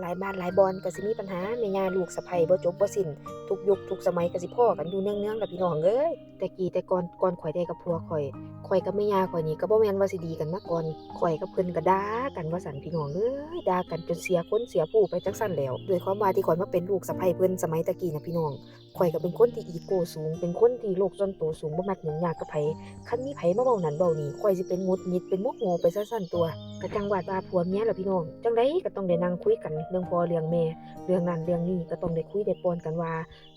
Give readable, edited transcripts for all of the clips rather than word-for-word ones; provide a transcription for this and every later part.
หลายบ้านหลายบอนก็สิมีปัญหาแม่ย่าลูกสะใภ้บ่จบบ่สิ้นทุกยุคทุกสมัยก็สิพ้อกันอยู่เนืองๆล่ะพี่น้องเอ้ยแต่กี้แต่ก่อนข่อยได้กับผัวข่อยกับแม่ย่าข่อยนี่ก็บ่แม่นว่าสิดีกันมาก่อนข่อยกับเพิ่นก็ด่ากันว่าซั่นพี่น้องเอ้ยด่ากันจนเสียคนเสียผู้ไปจังซั่นแหล้วด้วยความว่าที่ข่อยมาเป็นลูกสะใภ้เพิ่นสมัยแต่กี้น่ะพี่น้องข่อยก็เป็นคนที่อีโกสูงเป็นคนที่โลกส่วนตัวสูงบ่มักยุ่งยากกับไผคันมีไผมาเว้านั่นเว้านี่ข่อยสิเป็นหงุดหงิดเป็นโมโหไปซะซั่นตัวก็จังว่าผัวเมียล่ะพี่น้องจังได๋ก็ต้องได้นั่งคุยกันเรื่องพ่อเรื่องแม่เรื่องนั้นเรื่องนี้ก็ต้องได้คุยได้ปนกันว่า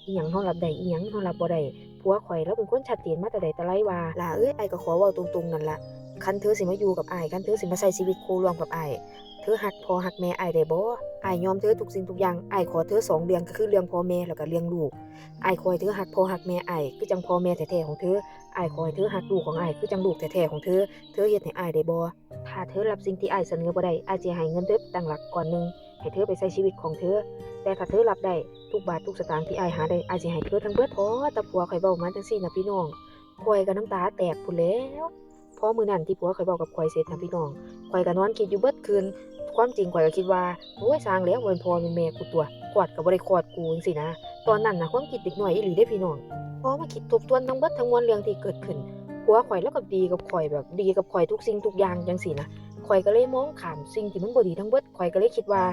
อิหยังเรารับได้อิหยังเรารับบ่ได้ผัวข่อยเลาเป็นคนชัดเจนมาแต่ใดแต่ไรว่าล่าเอ้ยอ้ายก็ขอเว้าตรงๆนั่นล่ะคันเธอสิมาอยู่กับอ้ายคันเธอสิมาใช้ชีวิตคู่ร่วมกับอ้ายเธอรักพ่อรักแม่อ้ายได้บ่อ้ายยอมเธอทุกสิ่งทุกอย่างอ้ายขอเธอ2เรื่องก็คือเรื่องพ่อแม่แล้วก็เรื่องลูกอ้ายขอให้เธอรักพ่อรักแม่อ้ายคือจังพ่อแม่แท้ๆของเธออ้ายขอให้เธอรักลูกของอ้ายคือจังลูกแท้ๆของเธอเธอเฮ็ดให้อ้ายได้บ่ถ้าเธอรับสิ่งที่อ้ายเสนอบ่ได้อ้ายสิให้เงินเธอตั้งหลักก้อนหนึ่งให้เธอไปใช้ชีวิตของเธอแต่ถ้าเธอรับได้ทุกบาททุกสตางค์ที่อ้ายหาได้อ้ายสิให้เธอทั้งเบิดพอแต่ผัวข้อยเว้ามาจังซี่น่ะพี่น้องข้อยก็น้ำตาแตกพู้นแหล้วพอมื้อนั้นที่ผัวข้อยเว้ากับข้อยเสร็จน่ะพี่น้องข้อยก็นอนคิดอยู่เบิดคืนความจริงข้อยก็คิดว่าโอ๊ยสร้างแล้วบ่แม่นพ่อแม่นแม่กูตั่วคลอดก็บ่ได้คลอดกูจังซี้นะตอนนั้นน่ะความคิดเด็กน้อยอีหลีเดะพี่น้องพอมาคิดทบทวนทั้งเบิดทั้งมวลเรื่องที่เกิดขึ้นผัวข้อยเลาก็ดีกับข้อยแบบดีกับข้อยทุกสิ่งทุกอย่างจังซี้นะข้อยก็เลยมองข้ามสิ่งที่มันบ่ดีทั้งเบิดข้อยก็เลยคิดว่า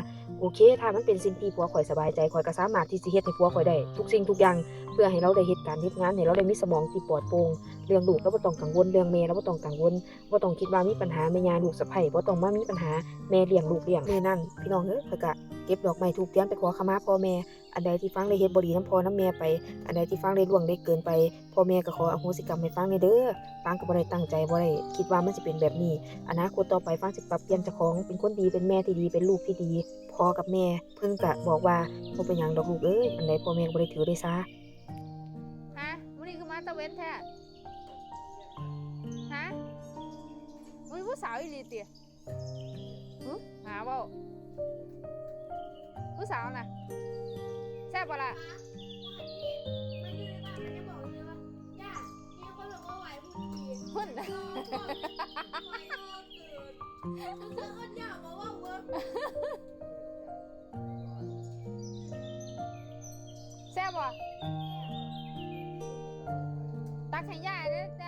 โอเคถ้ามันเป็นสิ่งที่ผัวข้อยสบายใจข้อยก็สามารถที่สิเฮ็ดให้ผัวข้อยได้ทุกสิ่งทุกอย่างเพื่อให้เราได้เฮ็ดการเฮ็ดงานให้เราได้มีสมองที่ปลอดโปร่งเรื่องลูกเราบ่ต้องกังวลเรื่องแม่เราบ่ต้องกังวลบ่ต้องคิดว่ามีปัญหาแม่ย่าลูกสะใภ้บ่ต้องมามีปัญหาแม่เลี้ยงลูกเลี้ยงแม่นั่นพี่น้องเอ้ยข้อยก็เก็บดอกไม้ธูปเทียนไปขอขมาพ่อแม่อันใดที่ฟังได้เฮ็ดบ่ดีนำพ่อนำแม่ไปอันใดที่ฟังได้ล่วงได้เกินไปพ่อแม่ก็ขออโหสิกรรมให้ฟังแหน่เด้อฟังก็บ่ได้ตั้งใจบ่ได้คิดว่ามันสิเป็นแบบนี้อนาคตต่อไปฟังสิปรับเปลี่ยนเจ้าของเป็นคนดีเป็นแม่ที่ดีเป็นลูกที่ดีพ่อกับแม่เพิ่นก็บอกว่าบ่เป็นหยังดอกลูกเอ้ยอันใดพ่อแม่ก็บ่ได้ถือได้ซาฮะมื้อนี้คือมาตะเว้นแท้ฮะมึงผู้สาวอีหลีติหึหาเว้าผู้สาวน่ะแซ่บบ่ล่ะพุ่นน่ะแซ่บบ่ตักให้ย่าเด้อจ้ะ